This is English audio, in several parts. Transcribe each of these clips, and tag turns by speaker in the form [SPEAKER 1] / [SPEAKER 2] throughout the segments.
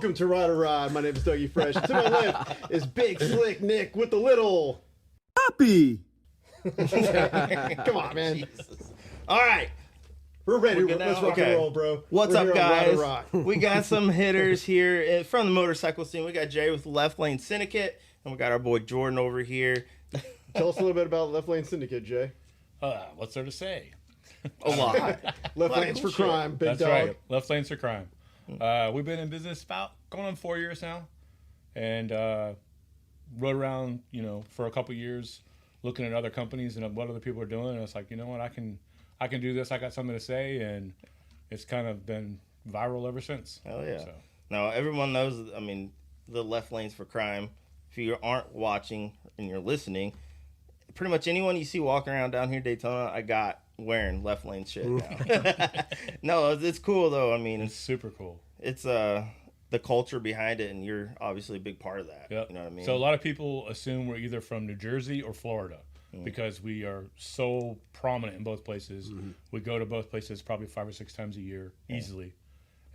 [SPEAKER 1] Welcome to Ride or Ride. My name is Dougie Fresh. To my left is Big Slick Nick with the little
[SPEAKER 2] Happy.
[SPEAKER 1] Come on, man.
[SPEAKER 3] Jesus. All right.
[SPEAKER 1] We're ready.
[SPEAKER 3] We're good
[SPEAKER 1] Let's
[SPEAKER 3] now?
[SPEAKER 1] rock and
[SPEAKER 3] Okay.
[SPEAKER 1] roll, bro.
[SPEAKER 3] What's
[SPEAKER 1] We're
[SPEAKER 3] up,
[SPEAKER 1] here on Ride or
[SPEAKER 3] guys?
[SPEAKER 1] Rock.
[SPEAKER 3] We got some hitters here from the motorcycle scene. We got Jay with Left Lane Syndicate, and we got our boy Jordan over here.
[SPEAKER 1] Tell us a little bit about Left Lane Syndicate, Jay.
[SPEAKER 4] What's there to say?
[SPEAKER 3] A lot.
[SPEAKER 1] Left Lanes for Crime, big
[SPEAKER 4] That's
[SPEAKER 1] dog.
[SPEAKER 4] right. Left Lanes for Crime. We've been in business about going on 4 years now, and rode around, for a couple years, looking at other companies and what other people are doing. And it's like, you know what, I can do this. I got something to say, and it's kind of been viral ever since.
[SPEAKER 3] Hell yeah.
[SPEAKER 4] So.
[SPEAKER 3] Now, everyone knows, the Left Lanes for Crime. If you aren't watching and you're listening, pretty much anyone you see walking around down here in Daytona, I got wearing Left Lane shit now. No, it's cool, though.
[SPEAKER 4] It's super cool.
[SPEAKER 3] It's the culture behind it, and you're obviously a big part of that.
[SPEAKER 4] Yep.
[SPEAKER 3] You know what I mean?
[SPEAKER 4] So a lot of people assume we're either from New Jersey or Florida because we are so prominent in both places. Mm-hmm. We go to both places probably 5 or 6 times a year easily.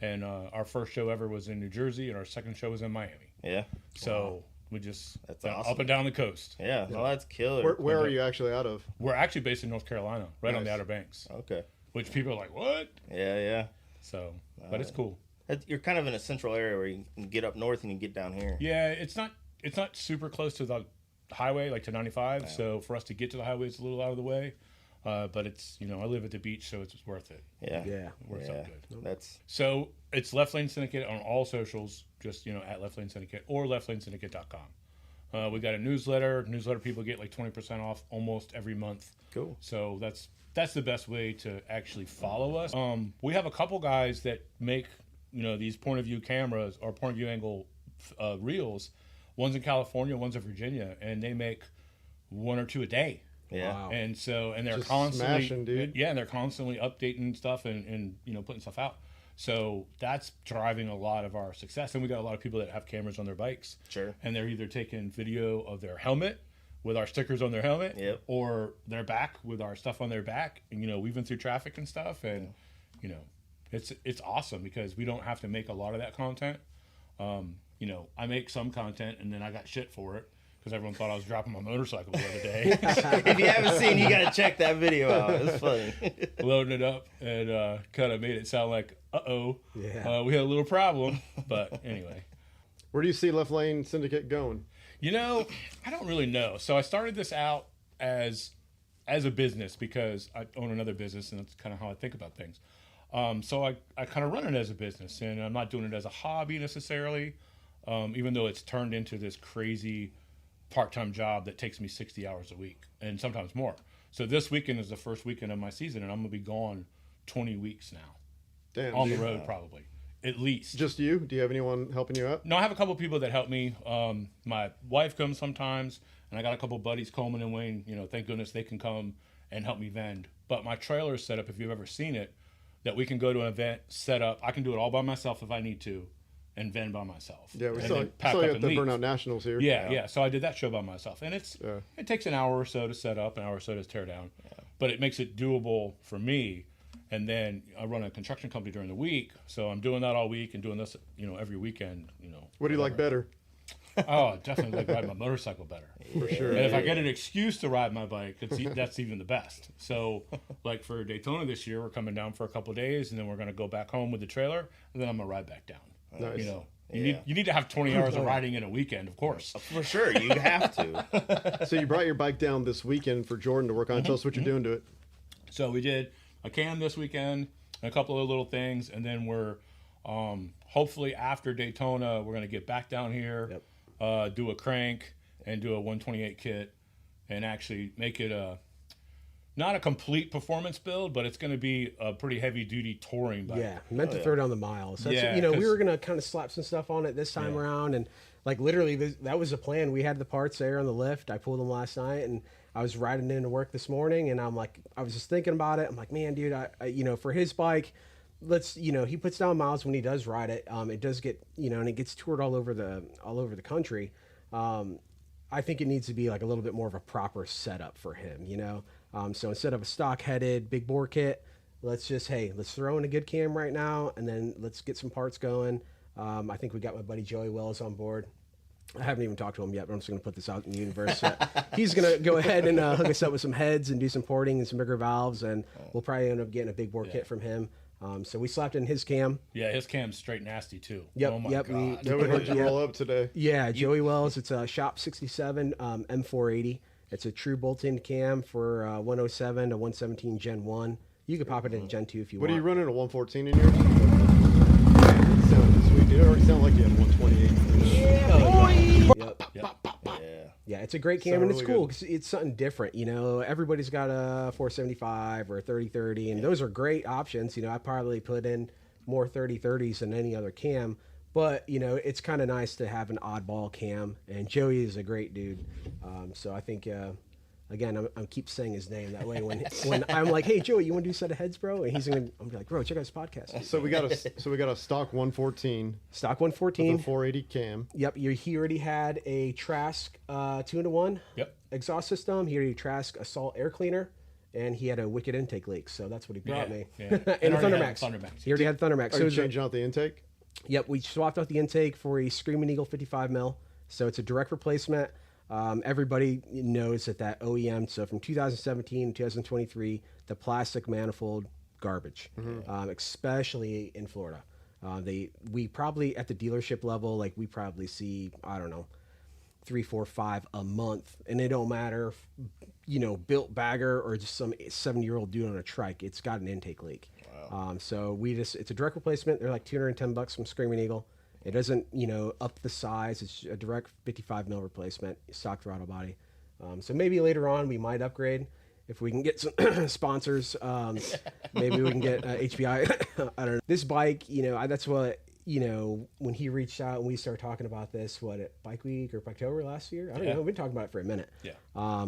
[SPEAKER 4] And our first show ever was in New Jersey, and our second show was in Miami.
[SPEAKER 3] Yeah.
[SPEAKER 4] So we just
[SPEAKER 3] That's awesome.
[SPEAKER 4] up and down the coast.
[SPEAKER 3] Yeah. No, that's killer.
[SPEAKER 1] Where are you actually out of?
[SPEAKER 4] We're actually based in North Carolina, right on the
[SPEAKER 1] Nice.
[SPEAKER 4] Outer Banks,
[SPEAKER 3] Okay.
[SPEAKER 4] which people are like, what?
[SPEAKER 3] Yeah.
[SPEAKER 4] So, but it's cool.
[SPEAKER 3] You're kind of in a central area where you can get up north and you can get down here.
[SPEAKER 4] Yeah, it's not super close to the highway, like to 95. So for us to get to the highway, it's a little out of the way. But it's, I live at the beach, so it's worth it.
[SPEAKER 3] Yeah.
[SPEAKER 4] It works out good. So it's Left Lane Syndicate on all socials, just, at Left Lane Syndicate or leftlanesyndicate.com. We got a newsletter. Newsletter people get like 20% off almost every month.
[SPEAKER 3] Cool.
[SPEAKER 4] So that's the best way to actually follow us. We have a couple guys that make, these point of view cameras or point of view angle reels. One's in California, one's in Virginia, and they make 1 or 2 a day.
[SPEAKER 3] Yeah.
[SPEAKER 1] Wow.
[SPEAKER 4] And they're
[SPEAKER 1] Just
[SPEAKER 4] constantly
[SPEAKER 1] smashing, dude.
[SPEAKER 4] Yeah, and they're constantly updating stuff and putting stuff out. So that's driving a lot of our success. And we got a lot of people that have cameras on their bikes.
[SPEAKER 3] Sure.
[SPEAKER 4] And they're either taking video of their helmet with our stickers on their helmet,
[SPEAKER 3] Yep.
[SPEAKER 4] or their back with our stuff on their back, and weaving through traffic and stuff. And it's awesome because we don't have to make a lot of that content. I make some content and then I got shit for it because everyone thought I was dropping my motorcycle the other day.
[SPEAKER 3] If you haven't seen, you got to check that video out. It's funny.
[SPEAKER 4] Loading it up and kind of made it sound like,
[SPEAKER 1] Yeah.
[SPEAKER 4] we had a little problem. But anyway.
[SPEAKER 1] Where do you see Left Lane Syndicate going?
[SPEAKER 4] I don't really know. So I started this out as a business because I own another business, and that's kind of how I think about things. So I kind of run it as a business, and I'm not doing it as a hobby necessarily, even though it's turned into this crazy part-time job that takes me 60 hours a week and sometimes more. So this weekend is the first weekend of my season, and I'm going to be gone 20 weeks now.
[SPEAKER 1] Damn.
[SPEAKER 4] On
[SPEAKER 1] dude.
[SPEAKER 4] the road, probably. At least.
[SPEAKER 1] Just you? Do you have anyone helping you out?
[SPEAKER 4] No, I have a couple people that help me. My wife comes sometimes, and I got a couple buddies, Coleman and Wayne. Thank goodness they can come and help me vend. But my trailer is set up, if you've ever seen it, that we can go to an event, set up. I can do it all by myself if I need to, and vend by myself.
[SPEAKER 1] Yeah, we
[SPEAKER 4] And
[SPEAKER 1] saw
[SPEAKER 4] then pack
[SPEAKER 1] you
[SPEAKER 4] up
[SPEAKER 1] at
[SPEAKER 4] and
[SPEAKER 1] the
[SPEAKER 4] leave.
[SPEAKER 1] Burnout Nationals here.
[SPEAKER 4] Yeah. So I did that show by myself, and it
[SPEAKER 1] Yeah.
[SPEAKER 4] takes an hour or so to set up, an hour or so to tear down, but it makes it doable for me. And then I run a construction company during the week, so I'm doing that all week and doing this, every weekend.
[SPEAKER 1] What do you like better?
[SPEAKER 4] Oh, I definitely like riding my motorcycle better.
[SPEAKER 1] For sure.
[SPEAKER 4] And if I get an excuse to ride my bike, that's even the best. So, like for Daytona this year, we're coming down for a couple of days, and then we're going to go back home with the trailer, and then I'm going to ride back down.
[SPEAKER 1] Nice.
[SPEAKER 4] You need to have 20 hours of riding in a weekend, of course.
[SPEAKER 3] For sure. You have to.
[SPEAKER 1] So you brought your bike down this weekend for Jordan to work on. Tell us what you're doing to it.
[SPEAKER 4] So we did a cam this weekend, and a couple of little things, and then we're hopefully after Daytona, we're going to get back down here, do a crank, and do a 128 kit, and actually make it not a complete performance build, but it's going to be a pretty heavy duty touring bike.
[SPEAKER 2] Yeah, meant to throw down the miles. That's,
[SPEAKER 4] Yeah,
[SPEAKER 2] we
[SPEAKER 4] 'cause-
[SPEAKER 2] were going to kind of slap some stuff on it this time around. And like literally that was the plan. We had the parts there on the lift. I pulled them last night and I was riding into work this morning and I'm like, I was just thinking about it. I'm like, man, dude, I for his bike, let's, he puts down miles when he does ride it. It does get, and it gets toured all over the country. I think it needs to be like a little bit more of a proper setup for him, So instead of a stock headed big bore kit, let's throw in a good cam right now and then let's get some parts going. I think we got my buddy Joey Wells on board. I haven't even talked to him yet, but I'm just going to put this out in the universe. He's going to go ahead and hook us up with some heads and do some porting and some bigger valves, and we'll probably end up getting a big bore kit from him. So we slapped in his cam.
[SPEAKER 4] Yeah, his cam's straight nasty too.
[SPEAKER 2] Yep,
[SPEAKER 4] Oh my
[SPEAKER 2] yep.
[SPEAKER 4] God.
[SPEAKER 1] Yeah, we heard you roll up today.
[SPEAKER 2] Yeah, Joey Wells. It's a Shop 67 M480. It's a true bolt-in cam for 107 to 117 Gen 1. You could pop it into Gen 2 if you
[SPEAKER 1] What
[SPEAKER 2] want.
[SPEAKER 1] are you running, a 114 in yours? It sounded sweet. It already sounded like you had 128.
[SPEAKER 2] Yep.
[SPEAKER 3] Yeah.
[SPEAKER 2] Yeah, it's a great cam,
[SPEAKER 1] Sound
[SPEAKER 2] and it's
[SPEAKER 1] really
[SPEAKER 2] cool
[SPEAKER 1] good.
[SPEAKER 2] because it's something different. You know, everybody's got a 475 or a 3030, and those are great options. You know, I probably put in more 3030s than any other cam, but you know, it's kind of nice to have an oddball cam. And Joey is a great dude, so I think. Again, I'm keep saying his name that way. When I'm like, "Hey, Joey, you want to do a set of heads, bro?" And I'm gonna be like, "Bro, check out his podcast."
[SPEAKER 1] So we got a stock 114
[SPEAKER 2] Stock
[SPEAKER 1] with
[SPEAKER 2] 114.
[SPEAKER 1] a 480 cam.
[SPEAKER 2] Yep, he already had a Trask 2-in-1
[SPEAKER 4] Yep.
[SPEAKER 2] exhaust system. He already Trask assault air cleaner, and he had a wicked intake leak. So that's what he brought me.
[SPEAKER 4] Yeah.
[SPEAKER 2] And a
[SPEAKER 4] already
[SPEAKER 2] Thunder
[SPEAKER 4] had
[SPEAKER 2] Max.
[SPEAKER 4] Thunder Max.
[SPEAKER 2] He already had Thunder Max.
[SPEAKER 1] Are
[SPEAKER 2] So
[SPEAKER 1] you
[SPEAKER 2] it's a-
[SPEAKER 1] changing out the intake?
[SPEAKER 2] Yep, we swapped out the intake for a Screaming Eagle 55 mil. So it's a direct replacement. Everybody knows that OEM. So from 2017 to 2023, the plastic manifold garbage, especially in Florida. We probably at the dealership level, like we probably see, I don't know, 3, 4, 5 a month, and it don't matter, if, you know, built bagger or just some 70-year-old dude on a trike. It's got an intake leak. Wow. So it's a direct replacement. They're like $210 from Screaming Eagle. It doesn't, you know, up the size. It's a direct 55 mil replacement, stock throttle body. So maybe later on we might upgrade if we can get some sponsors. Maybe we can get HPI. I don't know. This bike, you know, that's what, you know, when he reached out and we started talking about this, at Bike Week or Biketober last year? I don't know. We've been talking about it for a minute.
[SPEAKER 4] Yeah.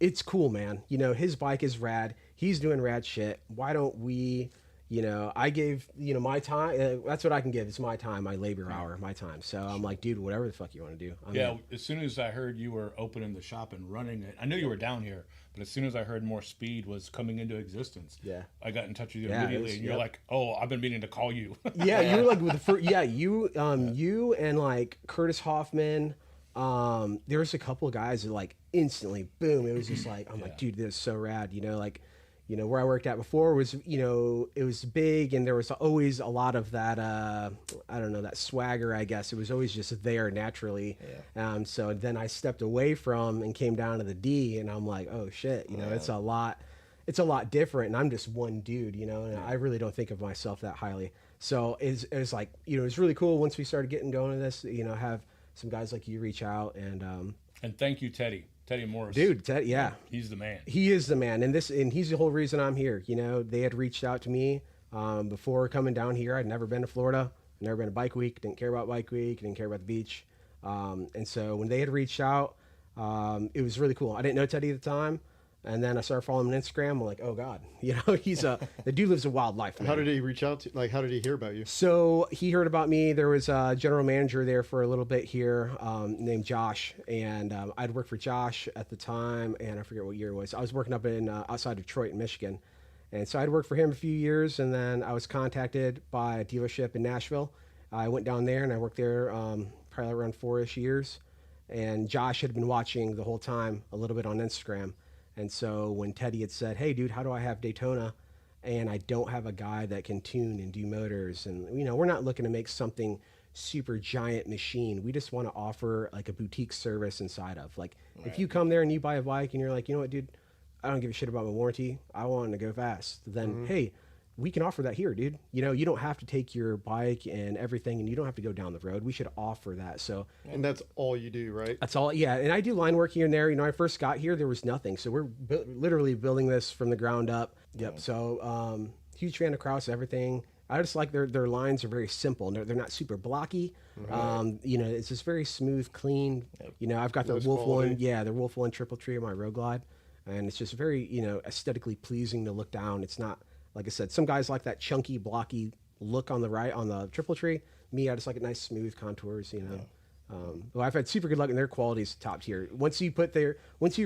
[SPEAKER 2] It's cool, man. You know, his bike is rad. He's doing rad shit. Why don't we... You know, I gave, you know, my time. That's what I can give. It's my time, my labor hour, my time. So I'm like, dude, whatever the fuck you want to do. I'm in.
[SPEAKER 4] As soon as I heard you were opening the shop and running it, I knew you were down here, but as soon as I heard Morse Speed was coming into existence, I got in touch with you immediately, and you're like, "Oh, I've been meaning to call you."
[SPEAKER 2] Yeah, you were like with the first. Yeah, you and like Curtis Hoffman. There was a couple of guys that like instantly, boom. It was just like, I'm like, dude, this is so rad. You know, like. You know, where I worked at before was, you know, it was big and there was always a lot of that, I don't know, that swagger, I guess. It was always just there naturally. Yeah. So then I stepped away from and came down to the D and I'm like, oh shit, you know, it's a lot different. And I'm just one dude, you know, and I really don't think of myself that highly. So it was like, you know, it's really cool once we started getting going to this, you know, have some guys like you reach out and
[SPEAKER 4] thank you, Teddy Morris.
[SPEAKER 2] Dude, yeah.
[SPEAKER 4] He's the man.
[SPEAKER 2] He is the man. And he's the whole reason I'm here. You know, they had reached out to me before coming down here. I'd never been to Florida. Never been to Bike Week. Didn't care about Bike Week. Didn't care about the beach. And so when they had reached out, it was really cool. I didn't know Teddy at the time. And then I started following him on Instagram. I'm like, oh God, you know, the dude lives a wild life, man.
[SPEAKER 1] How did he reach out to, like, how did he hear about you?
[SPEAKER 2] So he heard about me. There was a general manager there for a little bit here named Josh. And I'd worked for Josh at the time. And I forget what year it was. I was working up in outside Detroit in Michigan. And so I'd worked for him a few years. And then I was contacted by a dealership in Nashville. I went down there and I worked there probably around 4-ish years. And Josh had been watching the whole time a little bit on Instagram. And so when Teddy had said, hey, dude, how do I have Daytona and I don't have a guy that can tune and do motors? And, you know, we're not looking to make something super giant machine. We just want to offer like a boutique service inside of. Like, if you come there and you buy a bike and you're like, you know what, dude, I don't give a shit about my warranty. I want to go fast. Then, hey, we can offer that here, dude. You know, you don't have to take your bike and everything and you don't have to go down the road. We should offer that. So,
[SPEAKER 1] And that's all you do, right?
[SPEAKER 2] that's all. Yeah. And I do line work here and there. You know, I first got here, there was nothing. So we're literally building this from the ground up. Yep. So, huge fan of Kraus, everything. I just like their lines are very simple. They're not super blocky. You know, it's just very smooth, clean. You know, I've got the
[SPEAKER 1] Nice
[SPEAKER 2] Wolf
[SPEAKER 1] quality.
[SPEAKER 2] One. Yeah. The Wolf One Triple Tree on my Road Glide. And it's just very, you know, aesthetically pleasing to look down. It's not, like I said, some guys like that chunky, blocky look on the Triple Tree. Me, I just like it nice, smooth contours, you know. Well, I've had super good luck, and their quality's top tier. Once you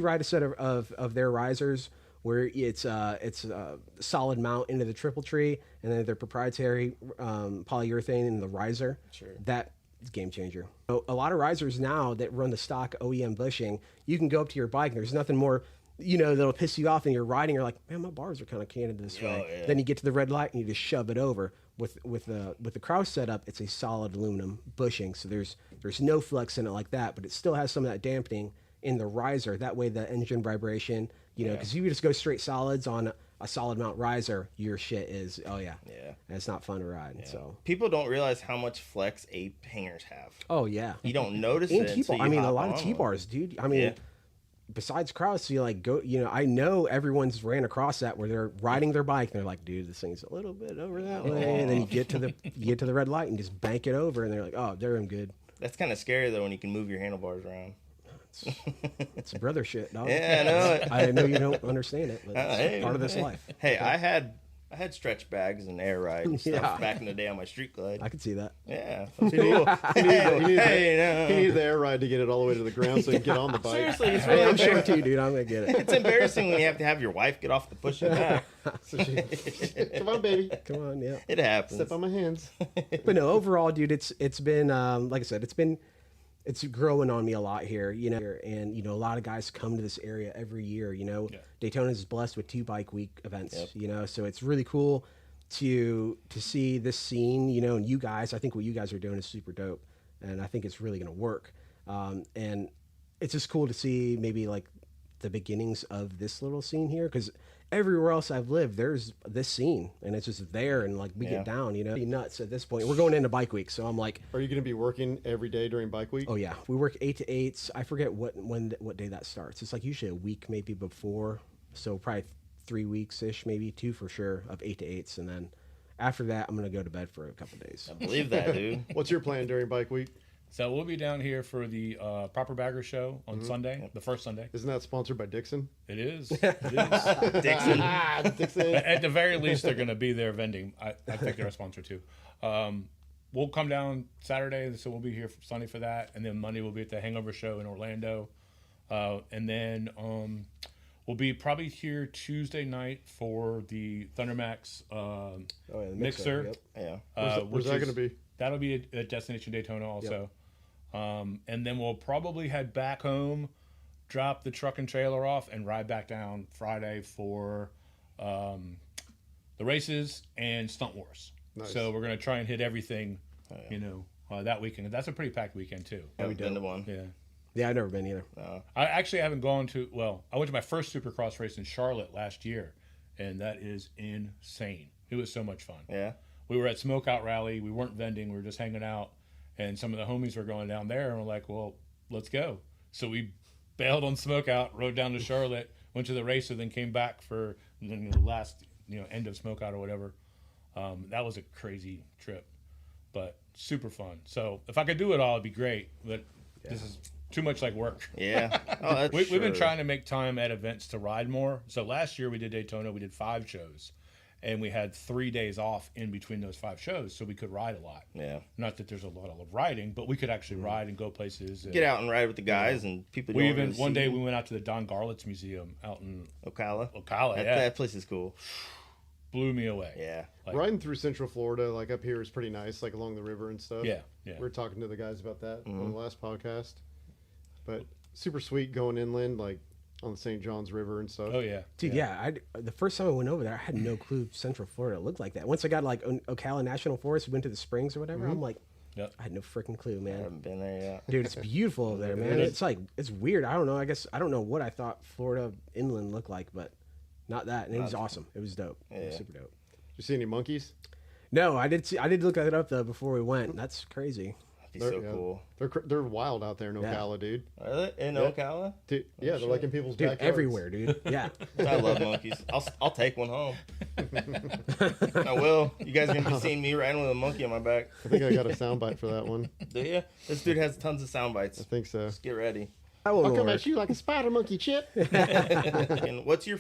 [SPEAKER 2] ride a set of their risers where it's a solid mount into the triple tree, and then their proprietary polyurethane in the riser.
[SPEAKER 3] Sure.
[SPEAKER 2] That is a game changer. So a lot of risers now that run the stock OEM bushing, you can go up to your bike, and there's nothing more, that'll piss you off, and you're riding, you're like, man, my bars are kind of canted this way.
[SPEAKER 3] Yeah.
[SPEAKER 2] Then you get to the red light, and you just shove it over. With the Kraus setup, it's a solid aluminum bushing, so there's no flex in it like that, but it still has some of that dampening in the riser. That way, the engine vibration, because you just go straight solids on a solid mount riser, your shit is and it's not fun to ride.
[SPEAKER 3] Yeah.
[SPEAKER 2] So
[SPEAKER 3] people don't realize how much flex ape hangers have.
[SPEAKER 2] oh yeah,
[SPEAKER 3] You don't notice
[SPEAKER 2] and
[SPEAKER 3] it.
[SPEAKER 2] T-bar.
[SPEAKER 3] Until you
[SPEAKER 2] a
[SPEAKER 3] hop
[SPEAKER 2] lot of
[SPEAKER 3] on
[SPEAKER 2] T-bars, dude. Besides Kraus, you like go. I know everyone's ran across that where they're riding their bike and they're like, dude, this thing's a little bit over that way, and then you get to the red light and just bank it over, and they're like, oh, they're in good.
[SPEAKER 3] That's kind of scary though when you can move your handlebars around.
[SPEAKER 2] It's brother shit, dog.
[SPEAKER 3] Yeah, I know it.
[SPEAKER 2] I know you don't understand it, but it's
[SPEAKER 3] Hey,
[SPEAKER 2] part of this
[SPEAKER 3] hey.
[SPEAKER 2] life.
[SPEAKER 3] Hey, I had stretch bags and air ride and stuff
[SPEAKER 2] Yeah.
[SPEAKER 3] back in the day on my street glide.
[SPEAKER 2] I could see that.
[SPEAKER 3] Yeah, that's cool.
[SPEAKER 1] He needs
[SPEAKER 3] Hey,
[SPEAKER 1] the air ride to get it all the way to the ground so he can get on the bike.
[SPEAKER 3] seriously, it's
[SPEAKER 2] Hey,
[SPEAKER 3] really
[SPEAKER 2] I'm sure too, dude. I'm gonna get it.
[SPEAKER 3] It's embarrassing when you have to have your wife get off the pushing back.
[SPEAKER 1] So come on, baby.
[SPEAKER 2] Come on, yeah.
[SPEAKER 3] It happens.
[SPEAKER 1] Step on my hands.
[SPEAKER 2] But no, overall, dude, it's been like I said, it's growing on me a lot here, and a lot of guys come to this area every year. Daytona is blessed with 2 bike week events, so it's really cool to see this scene, and you guys. I think what you guys are doing is super dope, and I think it's really going to work. And it's just cool to see maybe like the beginnings of this little scene here, because everywhere else I've lived, there's this scene, and it's just there, and like we get down, be nuts at this point. We're going into bike week, so I'm like,
[SPEAKER 1] Are you going to be working every day during bike week?
[SPEAKER 2] oh yeah, we work 8 to 8. I forget what day that starts. It's like usually a week maybe before, so probably 3 weeks ish, maybe 2 for sure, of 8 to 8s, and then after that I'm gonna go to bed for a couple days.
[SPEAKER 3] I believe that, dude.
[SPEAKER 1] What's your plan during bike week?
[SPEAKER 4] So we'll be down here for the Proper Bagger Show on Sunday, the first Sunday.
[SPEAKER 1] Isn't that sponsored by Dixon?
[SPEAKER 4] It is. It is.
[SPEAKER 3] Dixon.
[SPEAKER 1] Dixon.
[SPEAKER 4] At the very least, they're going to be there vending. I think they're a sponsor too. We'll come down Saturday, so we'll be here for Sunday for that, and then Monday we'll be at the Hangover Show in Orlando, and then we'll be probably here Tuesday night for the Thundermax
[SPEAKER 2] The
[SPEAKER 4] mixer.
[SPEAKER 2] Yep.
[SPEAKER 3] Yeah.
[SPEAKER 1] Where's that going to be?
[SPEAKER 4] That'll be at Destination Daytona also. And then we'll probably head back home, drop the truck and trailer off, and ride back down Friday for the races and Stunt Wars.
[SPEAKER 1] Nice.
[SPEAKER 4] So we're going to try and hit everything, that weekend. That's a pretty packed weekend too.
[SPEAKER 3] Haven't been to one.
[SPEAKER 4] Yeah.
[SPEAKER 2] Yeah, I've never been either.
[SPEAKER 4] I actually haven't gone to, I went to my first Supercross race in Charlotte last year, and that is insane. It was so much fun.
[SPEAKER 3] Yeah.
[SPEAKER 4] We were at Smokeout Rally. We weren't vending. We were just hanging out. And some of the homies were going down there, and we're like, well, let's go. So we bailed on Smokeout, rode down to Charlotte, went to the race, and then came back for the last end of Smokeout or whatever. That was a crazy trip, but super fun. So if I could do it all, it'd be great. But this is too much like work.
[SPEAKER 3] Yeah. Oh, that's
[SPEAKER 4] We've been trying to make time at events to ride more. So last year we did Daytona. We did 5 shows. And we had 3 days off in between those 5 shows, so we could ride a lot.
[SPEAKER 3] Yeah.
[SPEAKER 4] Not that there's a lot of riding, but we could actually ride and go places. And
[SPEAKER 3] Get out and ride with the guys and people.
[SPEAKER 4] we
[SPEAKER 3] don't
[SPEAKER 4] even
[SPEAKER 3] really
[SPEAKER 4] one
[SPEAKER 3] see.
[SPEAKER 4] day we went out to the Don Garlitz Museum out in
[SPEAKER 3] Ocala.
[SPEAKER 4] Ocala.
[SPEAKER 3] That place is cool.
[SPEAKER 4] Blew me away.
[SPEAKER 3] Yeah.
[SPEAKER 4] Like,
[SPEAKER 1] Riding through Central Florida, like up here, is pretty nice, like along the river and stuff.
[SPEAKER 4] Yeah.
[SPEAKER 1] We were talking to the guys about that on the last podcast. But super sweet going inland, like on the St. Johns River and stuff.
[SPEAKER 4] Oh yeah,
[SPEAKER 2] Dude, yeah. The first time I went over there, I had no clue Central Florida looked like that. Once I got like Ocala National Forest, went to the springs or whatever, I'm like,
[SPEAKER 4] Yep.
[SPEAKER 2] I had no freaking clue,
[SPEAKER 3] I
[SPEAKER 2] man.
[SPEAKER 3] haven't been there yet.
[SPEAKER 2] Dude, it's beautiful over there, man. It's like, it's weird. I don't know. I guess I don't know what I thought Florida inland looked like, but not that. And it was awesome. It was dope. It was
[SPEAKER 3] Yeah.
[SPEAKER 2] super dope.
[SPEAKER 1] You see any monkeys?
[SPEAKER 2] No, I did look that up though before we went. That's crazy.
[SPEAKER 3] That'd be so
[SPEAKER 1] yeah,
[SPEAKER 3] cool.
[SPEAKER 1] They're wild out there in Ocala, dude.
[SPEAKER 3] Are they in Ocala?
[SPEAKER 1] Dude, yeah, they're like in people's
[SPEAKER 2] Dude,
[SPEAKER 1] backyards.
[SPEAKER 2] everywhere, dude. Yeah.
[SPEAKER 3] I love monkeys. I'll take one home. I will. You guys gonna be seeing me riding with a monkey on my back?
[SPEAKER 1] I think I got a soundbite for that one.
[SPEAKER 3] Do you? This dude has tons of sound bites.
[SPEAKER 1] I think so.
[SPEAKER 3] Just get ready.
[SPEAKER 2] I won't
[SPEAKER 1] I'll come
[SPEAKER 2] work.
[SPEAKER 1] at you like a spider monkey, Chip.
[SPEAKER 3] And what's your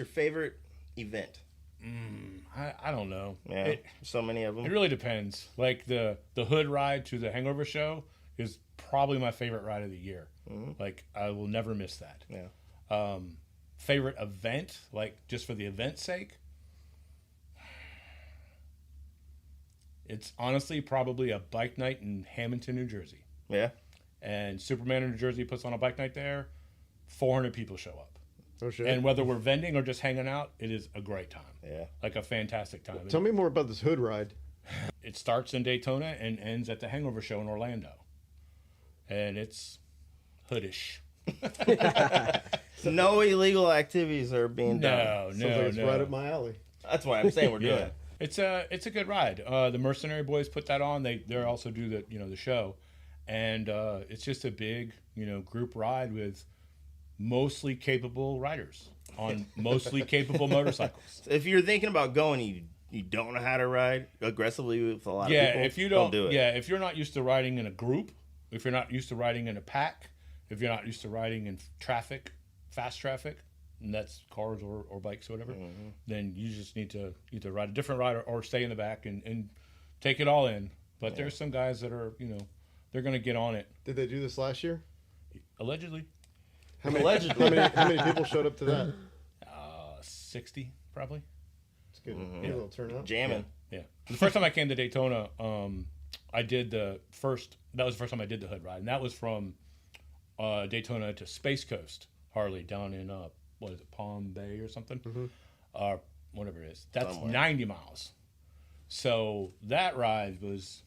[SPEAKER 3] favorite event?
[SPEAKER 4] I don't know.
[SPEAKER 3] Yeah, so many of them.
[SPEAKER 4] It really depends. Like the hood ride to the Hangover Show is probably my favorite ride of the year. Like I will never miss that.
[SPEAKER 3] Yeah.
[SPEAKER 4] favorite event, like just for the event's sake, it's honestly probably a bike night in Hamilton, New Jersey.
[SPEAKER 3] Yeah.
[SPEAKER 4] And Superman in New Jersey puts on a bike night there. 400 people show up.
[SPEAKER 1] Oh shit.
[SPEAKER 4] And whether we're vending or just hanging out, it is a great time.
[SPEAKER 3] Yeah.
[SPEAKER 4] Like a fantastic time.
[SPEAKER 1] Tell me more about this hood ride.
[SPEAKER 4] It starts in Daytona and ends at the Hangover Show in Orlando. And it's hoodish.
[SPEAKER 3] No illegal activities are being done.
[SPEAKER 1] Sounds like it's right up my alley.
[SPEAKER 3] That's why I'm saying we're doing it.
[SPEAKER 4] It's a good ride. The Mercenary Boys put that on. They also do the show, and it's just a big group ride with mostly capable riders on mostly capable motorcycles.
[SPEAKER 3] If you're thinking about going, you don't know how to ride aggressively with a lot of people.
[SPEAKER 4] If you don't do it. Yeah, if you're not used to riding in a group, if you're not used to riding in a pack, if you're not used to riding in traffic, fast traffic, and that's cars or bikes or whatever, then you just need to either ride a different ride or stay in the back and take it all in. But there's some guys that are, they're going to get on it.
[SPEAKER 1] Did they do this last year?
[SPEAKER 4] Allegedly.
[SPEAKER 1] How many people showed up to that?
[SPEAKER 4] 60, probably.
[SPEAKER 1] It's good. Good little turnout.
[SPEAKER 3] Jamming.
[SPEAKER 4] Yeah. The first time I came to Daytona, I did that was the first time I did the hood ride. And that was from Daytona to Space Coast Harley down in, what is it, Palm Bay or something? Whatever it is. That's somewhere. 90 miles. So that ride was...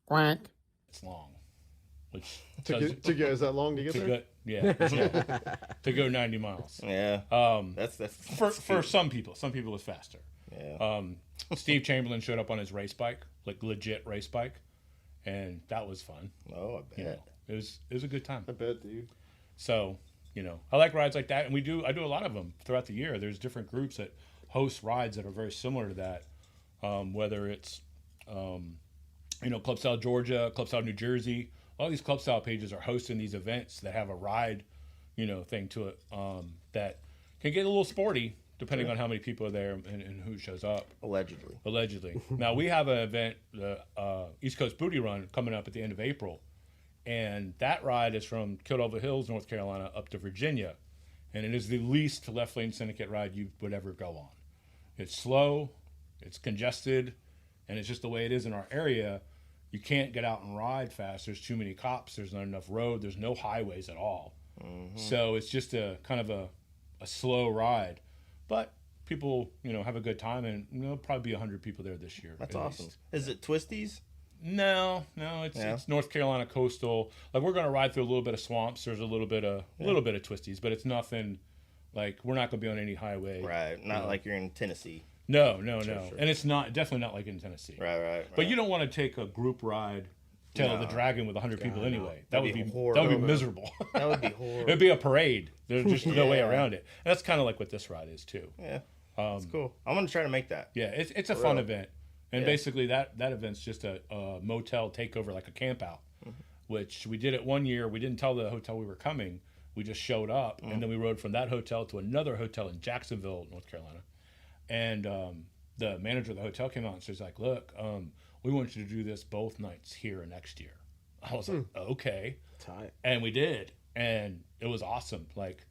[SPEAKER 5] Quack.
[SPEAKER 4] It's long. Which
[SPEAKER 1] is that long to get there?
[SPEAKER 4] To go 90 miles.
[SPEAKER 3] Yeah. That's
[SPEAKER 4] for some people. Some people it's faster.
[SPEAKER 3] Yeah.
[SPEAKER 4] Steve Chamberlain showed up on his race bike, like legit race bike, and that was fun.
[SPEAKER 3] Oh, I bet.
[SPEAKER 4] It was a good time.
[SPEAKER 1] I bet, dude.
[SPEAKER 4] So, I like rides like that, and I do a lot of them throughout the year. There's different groups that host rides that are very similar to that, whether it's Club Style Georgia, Club Style New Jersey. All these Club Style pages are hosting these events that have a ride, thing to it that can get a little sporty depending on how many people are there and who shows up. Allegedly. Now, we have an event, the East Coast Booty Run, coming up at the end of April. And that ride is from Kildover Hills, North Carolina, up to Virginia. And it is the least left lane syndicate ride you would ever go on. It's slow, it's congested, and it's just the way it is in our area. You can't get out and ride fast. There's too many cops. There's not enough road. There's no highways at all. So it's just a kind of a slow ride. But people, have a good time, and there'll probably be 100 people there this year.
[SPEAKER 3] That's awesome. Is it twisties?
[SPEAKER 4] No, it's North Carolina coastal. Like, we're going to ride through a little bit of swamps. There's a little bit of twisties, but it's nothing like we're not going to be on any highway.
[SPEAKER 3] Right. Not like you're in Tennessee.
[SPEAKER 4] No. Sure. And it's definitely not like in Tennessee.
[SPEAKER 3] Right.
[SPEAKER 4] But you don't want to take a group ride to the Dragon with 100 people anyway. That would be
[SPEAKER 3] horrible.
[SPEAKER 4] That would be miserable.
[SPEAKER 3] That would be horrible.
[SPEAKER 4] It'd be a parade. There's just no way around it. And that's kind of like what this ride is too.
[SPEAKER 3] Yeah. That's cool. I'm going to try to make that.
[SPEAKER 4] Yeah, it's a fun event. And basically that event's just a motel takeover, like a camp out, which we did it one year. We didn't tell the hotel we were coming. We just showed up, and then we rode from that hotel to another hotel in Jacksonville, North Carolina. And the manager of the hotel came out and says, like, look, we want you to do this both nights here next year. I was like, okay.
[SPEAKER 2] Tight.
[SPEAKER 4] And we did. And it was awesome. Like,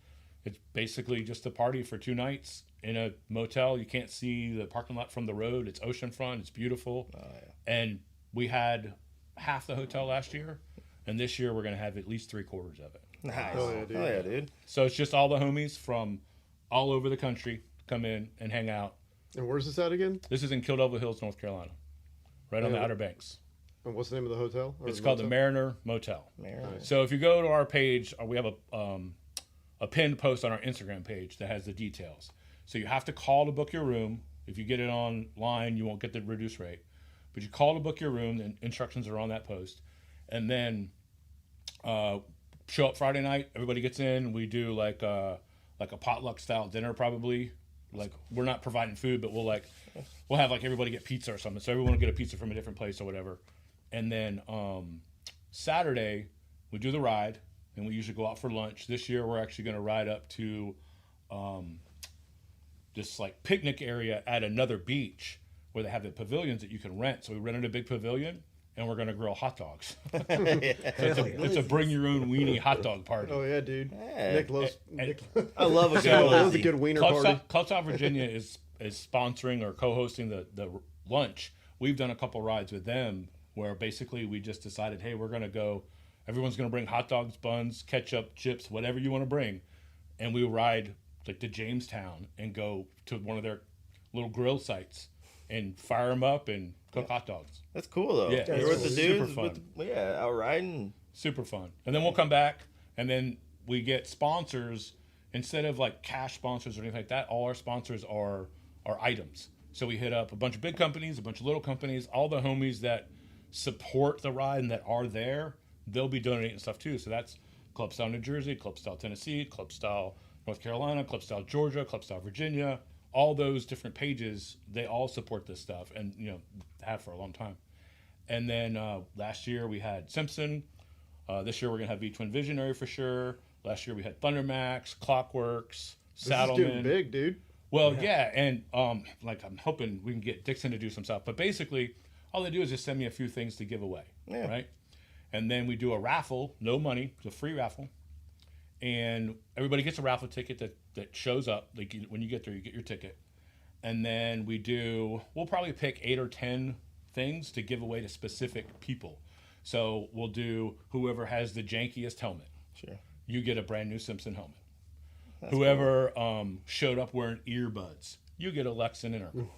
[SPEAKER 4] it's basically just a party for 2 nights in a motel. You can't see the parking lot from the road. It's oceanfront. It's beautiful. Oh, yeah. And we had half the hotel last year. And this year we're going to have at least 3/4 of it.
[SPEAKER 3] Nice. Oh, yeah, dude.
[SPEAKER 4] So it's just all the homies from all over the country come in and hang out.
[SPEAKER 1] And where's this at again?
[SPEAKER 4] This is in Kildover Hills, North Carolina. Right on the Outer Banks.
[SPEAKER 1] And what's the name of the hotel?
[SPEAKER 4] It's called the Mariner Motel.
[SPEAKER 3] Mariner.
[SPEAKER 4] So if you go to our page, we have a pinned post on our Instagram page that has the details. So you have to call to book your room. If you get it online, you won't get the reduced rate. But you call to book your room, the instructions are on that post. And then show up Friday night. Everybody gets in. We do like a potluck style dinner probably. Like, we're not providing food, but we'll have like everybody get pizza or something. So everyone will get a pizza from a different place or whatever. And then Saturday we do the ride, and we usually go out for lunch. This year we're actually going to ride up to this like picnic area at another beach where they have the pavilions that you can rent. So we rented a big pavilion, and we're gonna grill hot dogs.
[SPEAKER 3] Yeah.
[SPEAKER 4] It's a bring your own weenie hot dog party.
[SPEAKER 1] Oh yeah, dude.
[SPEAKER 3] Yeah.
[SPEAKER 1] Nick loves. Nick
[SPEAKER 3] I love a good
[SPEAKER 1] loves a
[SPEAKER 3] Lizzie.
[SPEAKER 1] good wiener
[SPEAKER 4] Club
[SPEAKER 1] party.
[SPEAKER 4] Stop, Club Stop Virginia is sponsoring or co-hosting the lunch. We've done a couple rides with them where basically we just decided, hey, we're gonna go. Everyone's gonna bring hot dogs, buns, ketchup, chips, whatever you want to bring, and we ride like to Jamestown and go to one of their little grill sites and fire them up and cook hot dogs.
[SPEAKER 3] That's cool though.
[SPEAKER 4] Yeah,
[SPEAKER 3] You're with the
[SPEAKER 4] super
[SPEAKER 3] dudes.
[SPEAKER 4] fun.
[SPEAKER 3] Out riding.
[SPEAKER 4] Super fun. And then we'll come back and then we get sponsors instead of like cash sponsors or anything like that. All our sponsors are items. So we hit up a bunch of big companies, a bunch of little companies, all the homies that support the ride and that are there. They'll be donating stuff too. So that's Club Style New Jersey, Club Style Tennessee, Club Style North Carolina, Club Style Georgia, Club Style Virginia. All those different pages, they all support this stuff and, have for a long time. And then last year we had Simpson. This year we're going to have V-Twin Visionary for sure. Last year we had Thundermax, Clockworks,
[SPEAKER 1] This is
[SPEAKER 4] Saddleman.
[SPEAKER 1] doing big, dude.
[SPEAKER 4] Well, yeah, and I'm hoping we can get Dixon to do some stuff. But basically, all they do is just send me a few things to give away, right? And then we do a raffle, no money, it's a free raffle. And everybody gets a raffle ticket that shows up. Like when you get there, you get your ticket. And then we'll probably pick 8 or 10 things to give away to specific people. So we'll do whoever has the jankiest helmet.
[SPEAKER 3] Sure.
[SPEAKER 4] You get a brand new Simpson helmet.
[SPEAKER 3] That's
[SPEAKER 4] Whoever showed up wearing earbuds, you get a Lexan intercom.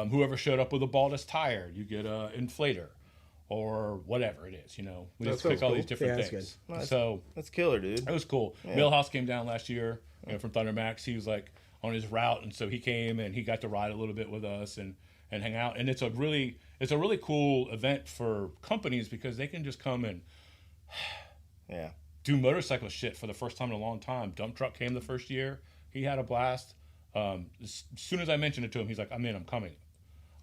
[SPEAKER 4] Whoever showed up with the baldest tire, you get a inflator, or whatever it is. We
[SPEAKER 1] That
[SPEAKER 4] just pick
[SPEAKER 1] sounds
[SPEAKER 4] all
[SPEAKER 1] cool.
[SPEAKER 4] these different
[SPEAKER 2] Yeah,
[SPEAKER 4] things.
[SPEAKER 2] that's
[SPEAKER 4] So
[SPEAKER 3] That's killer, dude.
[SPEAKER 4] it was cool.
[SPEAKER 3] Yeah.
[SPEAKER 4] Millhouse came down last year from Thundermax. He was like on his route, and so he came and he got to ride a little bit with us and hang out. And it's a really cool event for companies because they can just come and
[SPEAKER 3] Yeah.
[SPEAKER 4] do motorcycle shit for the first time in a long time. Dump Truck came the first year. He had a blast. As soon as I mentioned it to him, he's like, I'm coming.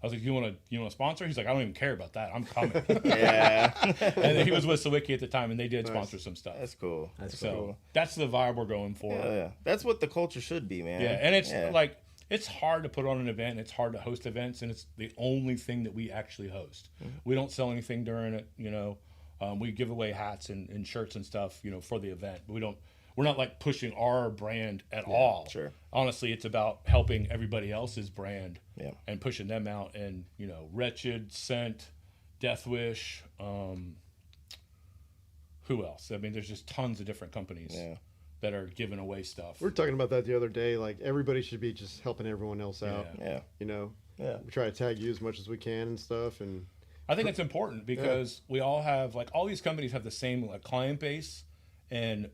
[SPEAKER 4] I was like, you want to sponsor? He's like, I don't even care about that. I'm coming.
[SPEAKER 3] Yeah.
[SPEAKER 4] And then he was with Sawicki at the time, and they did sponsor some stuff.
[SPEAKER 3] That's cool.
[SPEAKER 4] So that's the vibe we're going for.
[SPEAKER 3] Yeah. That's what the culture should be, man.
[SPEAKER 4] Yeah, and it's like, it's hard to put on an event. It's hard to host events, and it's the only thing that we actually host. Mm-hmm. We don't sell anything during it, we give away hats and shirts and stuff, for the event. But we're not like pushing our brand at all.
[SPEAKER 3] Sure.
[SPEAKER 4] Honestly, it's about helping everybody else's brand and pushing them out. And, Wretched, Scent, Death Wish, who else? I mean, there's just tons of different companies that are giving away stuff.
[SPEAKER 1] We were talking about that the other day. Like everybody should be just helping everyone else out.
[SPEAKER 3] Yeah.
[SPEAKER 1] We try to tag you as much as we can and stuff. And
[SPEAKER 4] I think it's important because we all have all these companies have the same client base, and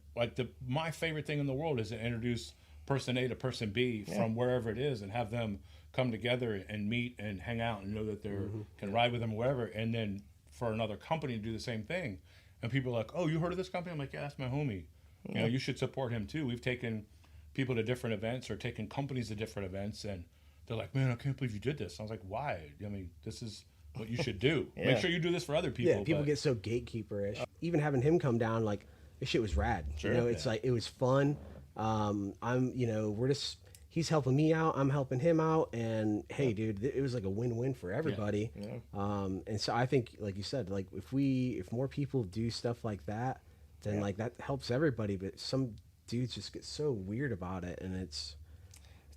[SPEAKER 4] my favorite thing in the world is to introduce person A to person B from wherever it is and have them come together and meet and hang out and know that they can ride with them wherever, and then for another company to do the same thing. And people are like, oh, you heard of this company? I'm like, yeah, that's my homie. You should support him too. We've taken people to different events or taken companies to different events, and they're like, man, I can't believe you did this. I was like, why? I mean, this is what you should do. Make sure you do this for other people.
[SPEAKER 2] Yeah, people get so gatekeeper-ish. Even having him come down, this shit was rad.
[SPEAKER 3] Sure.
[SPEAKER 2] It's it was fun. He's helping me out. I'm helping him out. And hey, dude, it was like a win-win for everybody.
[SPEAKER 3] Yeah.
[SPEAKER 2] And so I think, like you said, if more people do stuff like that, then that helps everybody. But some dudes just get so weird about it, and it's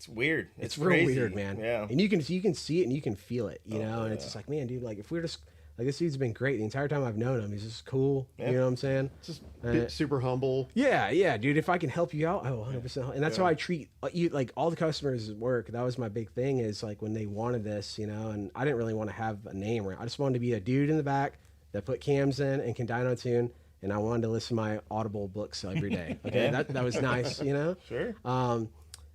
[SPEAKER 3] weird.
[SPEAKER 2] It's
[SPEAKER 3] crazy.
[SPEAKER 2] real weird, man.
[SPEAKER 3] Yeah.
[SPEAKER 2] And you can see it and you can feel it, and it's just like, man, dude, if we're just this dude's been great the entire time I've known him. He's just cool. You know what I'm saying?
[SPEAKER 1] just super humble.
[SPEAKER 2] Yeah, dude. If I can help you out, I will 100%. And that's how I treat you. All the customers at work. That was my big thing. Is when they wanted this, and I didn't really want to have a name. I just wanted to be a dude in the back that put cams in and can dyno tune. And I wanted to listen to my Audible books every day. Okay, that was nice,
[SPEAKER 3] Sure.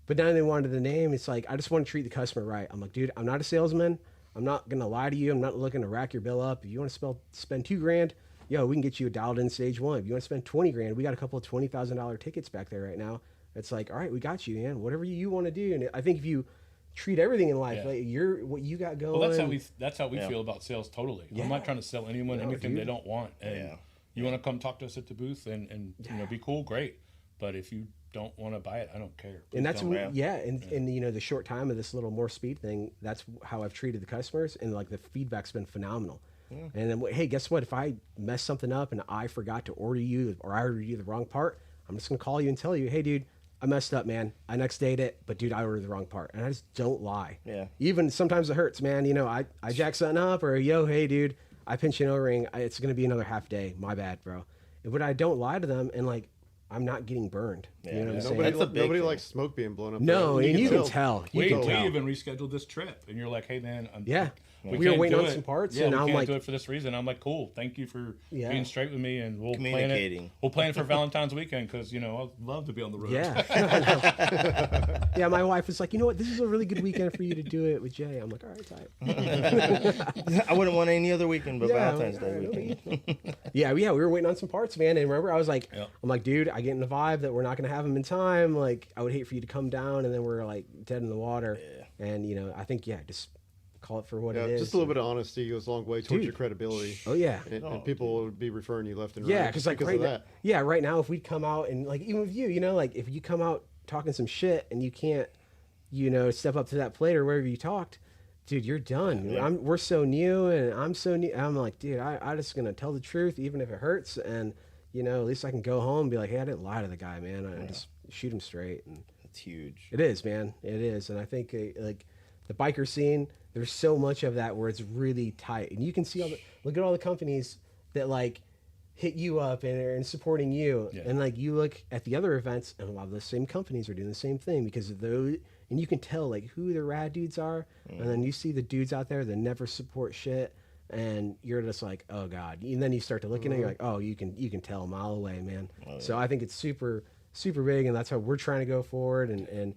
[SPEAKER 2] But then they wanted the name. It's I just want to treat the customer right. I'm like, dude, I'm not a salesman. I'm not going to lie to you. I'm not looking to rack your bill up. If you want to spend $2,000, we can get you a dialed in stage 1. If you want to spend $20,000, we got a couple of $20,000 tickets back there right now. It's all right, we got you, man. Whatever you want to do. And I think if you treat everything in life, what you got going.
[SPEAKER 4] Well, that's how we feel about sales totally. I'm not trying to sell anyone anything they don't want. And you want to come talk to us at the booth and be cool, great. But if you don't want to buy it, I don't care. Please
[SPEAKER 2] and that's
[SPEAKER 4] don't.
[SPEAKER 2] in the short time of this little Morse Speed thing, that's how I've treated the customers, and the feedback's been phenomenal. And then, hey, guess what? If I mess something up and I forgot to order you, or I ordered you the wrong part, I'm just gonna call you and tell you, hey, dude, I messed up, man. I next date it, but dude, I ordered the wrong part. And I just don't lie.
[SPEAKER 3] Yeah.
[SPEAKER 2] Even sometimes it hurts, man. I jack something up, or yo, hey, dude, I pinch an O-ring. It's gonna be another half day. My bad, bro. But I don't lie to them, and like, I'm not getting burned. You know what I'm saying?
[SPEAKER 1] Nobody likes smoke being blown up.
[SPEAKER 2] No,
[SPEAKER 1] there.
[SPEAKER 2] and you can tell.
[SPEAKER 4] We even rescheduled this trip, and you're like, "Hey, man,
[SPEAKER 2] we were waiting on some parts, and I'm like,
[SPEAKER 4] do it for this reason." I'm like, "Cool, thank you for being straight with me, and we'll
[SPEAKER 3] communicating.
[SPEAKER 4] plan it. We'll plan it for Valentine's weekend because I'd love to be on the road."
[SPEAKER 2] Yeah, yeah. My wife was like, "You know what? This is a really good weekend for you to do it with Jay." I'm like, "All right, tight."
[SPEAKER 3] I wouldn't want any other weekend but Valentine's Day weekend.
[SPEAKER 2] Yeah, we were waiting on some parts, man. And remember, I was like, I'm like, dude, I get in the vibe that we're not gonna have them in time. Like, I would hate for you to come down and then we're like dead in the water. Yeah. And I think just call it for what it is.
[SPEAKER 1] Just a little bit of honesty goes a long way towards your credibility.
[SPEAKER 2] Oh yeah.
[SPEAKER 1] And people would be referring you left and right.
[SPEAKER 2] Yeah, because like right now, if we come out and like even with you, like if you come out talking some shit and you can't, step up to that plate or wherever you talked, dude, you're done. Yeah. We're so new, and I'm so new. I'm like, dude, I just gonna tell the truth, even if it hurts, and at least I can go home and be like, hey, I didn't lie to the guy, man. I just shoot him straight. And
[SPEAKER 3] it's huge.
[SPEAKER 2] It is, man. It is, and I think like the biker scene, there's so much of that where it's really tight, and you can see look at all the companies that like hit you up and are supporting you, and like you look at the other events, and a lot of the same companies are doing the same thing because of those. And you can tell like who the rad dudes are, and then you see the dudes out there that never support shit, and you're just like, oh god. And then you start to look at it, you're like, oh, you can tell a mile away, man. So I think it's super super big, and that's how we're trying to go forward, and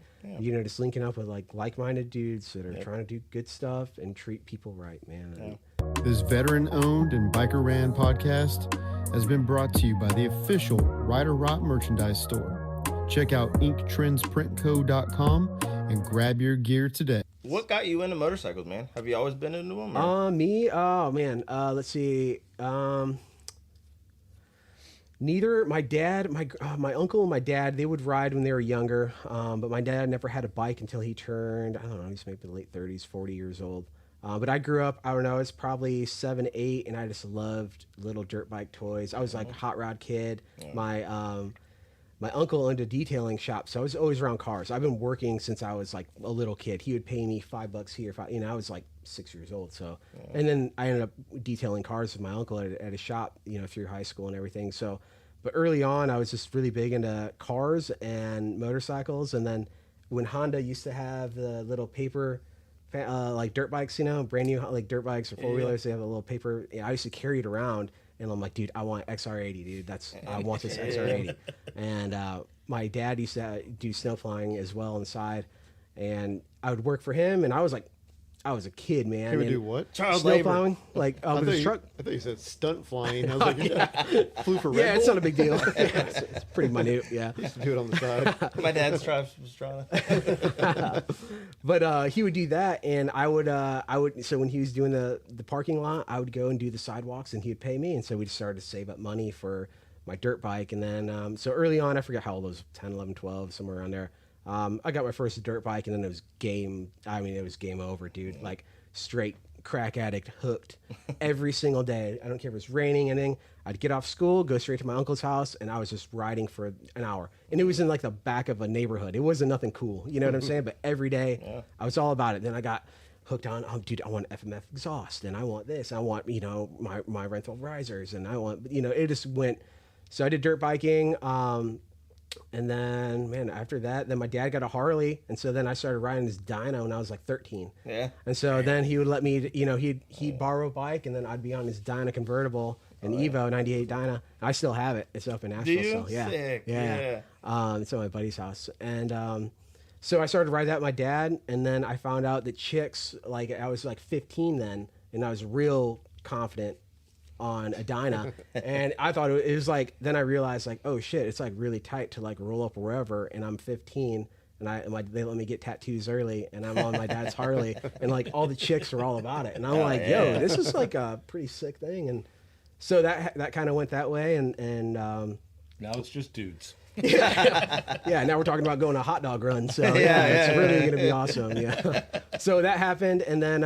[SPEAKER 2] just linking up with like-minded dudes that are trying to do good stuff and treat people right, man.
[SPEAKER 1] This veteran-owned and biker-ran podcast has been brought to you by the official Rider Rot merchandise store. Check out inktrendsprintco.com and grab your gear today.
[SPEAKER 3] What got you into motorcycles, man? Have you always been into them?
[SPEAKER 2] Me? Oh, man. Let's see. Neither my dad, my uncle and my dad, they would ride when they were younger. But my dad never had a bike until he turned, I don't know, he's maybe late 30s, 40 years old. But I grew up, I don't know, I was probably 7, 8, and I just loved little dirt bike toys. I was like a hot rod kid. Yeah. My uncle owned a detailing shop, so I was always around cars. I've been working since I was like a little kid. He would pay me $5 here. I was like 6 years old. So, and then I ended up detailing cars with my uncle at a shop, through high school and everything. So, but early on, I was just really big into cars and motorcycles. And then when Honda used to have the little paper, like dirt bikes, brand new like dirt bikes or four wheelers, they have a little paper. I used to carry it around. And I'm like, dude, I want XR80, dude. I want this XR80. And my dad used to do snow flying as well inside. And I would work for him. And I was a kid, man.
[SPEAKER 1] He would do what?
[SPEAKER 2] Child snow labor. Plowing, like with his truck.
[SPEAKER 1] I thought you said stunt flying. I was like, flew for Red Bull?
[SPEAKER 2] It's not a big deal. It's pretty minute, yeah.
[SPEAKER 1] He used to do it on the side.
[SPEAKER 3] My dad's was trying to.
[SPEAKER 2] But he would do that, and I would. So when he was doing the parking lot, I would go and do the sidewalks, and he would pay me. And so we just started to save up money for my dirt bike. And then, so early on, I forget how old I was, 10, 11, 12, somewhere around there. I got my first dirt bike, and then it was game over, dude. Like straight crack addict, hooked every single day. I don't care if it was raining, anything. I'd get off school, go straight to my uncle's house, and I was just riding for an hour. And it was in like the back of a neighborhood. It wasn't nothing cool, you know what I'm saying? But every day, I was all about it. Then I got hooked on, dude, I want FMF exhaust, and I want this. I want, my rental risers, and I want, it just went. So I did dirt biking. And then, man, after that, then my dad got a Harley, and so then I started riding this dyno when I was like 13. Yeah. And so then he would let me, he'd borrow a bike, and then I'd be on his dyno convertible, an Evo 98 dyno. I still have it. It's up in Nashville.
[SPEAKER 3] Do you?
[SPEAKER 2] So, yeah.
[SPEAKER 3] Sick.
[SPEAKER 2] Yeah. It's at my buddy's house, and so I started riding that with my dad, and then I found out that chicks, like I was like 15 then, and I was real confident on a dyna, and I thought it was like, then I realized like, oh shit, it's like really tight to like roll up wherever, and I'm 15, and they let me get tattoos early, and I'm on my dad's Harley, and like all the chicks are all about it, and I'm yo, this is like a pretty sick thing. And so that kind of went that way, and
[SPEAKER 4] now it's just dudes.
[SPEAKER 2] Yeah, now we're talking about going a hot dog run, so it's really gonna be awesome. Yeah. So that happened, and then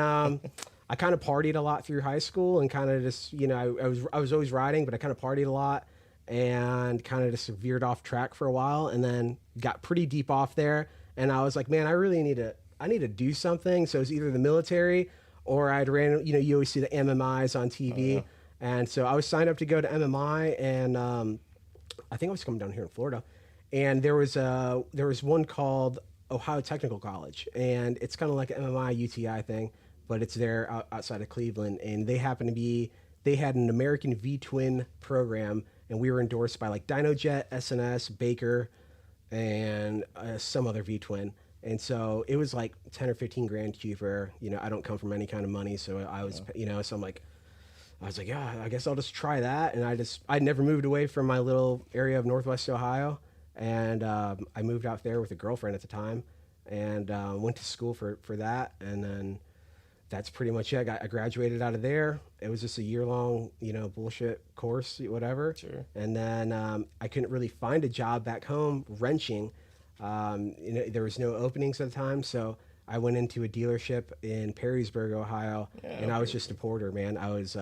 [SPEAKER 2] I kind of partied a lot through high school and kind of just, you know, I was always riding, but I kind of partied a lot and kind of just veered off track for a while and then got pretty deep off there. And I was like, man, I need to do something. So it was either the military or I'd ran, you know, you always see the MMIs on TV. Oh, yeah. And so I was signed up to go to MMI and I think I was coming down here in Florida. And there was one called Ohio Technical College. And it's kind of like an MMI UTI thing, but it's there outside of Cleveland. And they had an American V-twin program. And we were endorsed by like DynoJet, SNS, Baker, and some other V-twin. And so it was like 10 or 15 grand cheaper. You know, I don't come from any kind of money. So I was, you know, so I was like, yeah, I guess I'll just try that. And I'd never moved away from my little area of Northwest Ohio. And I moved out there with a girlfriend at the time and went to school for that. And then that's pretty much it. I graduated out of there. It was just a year-long, you know, bullshit course, whatever. Sure. And then I couldn't really find a job back home wrenching. You know, there was no openings at the time, so I went into a dealership in Perrysburg, Ohio, and I was just a porter, man. I was,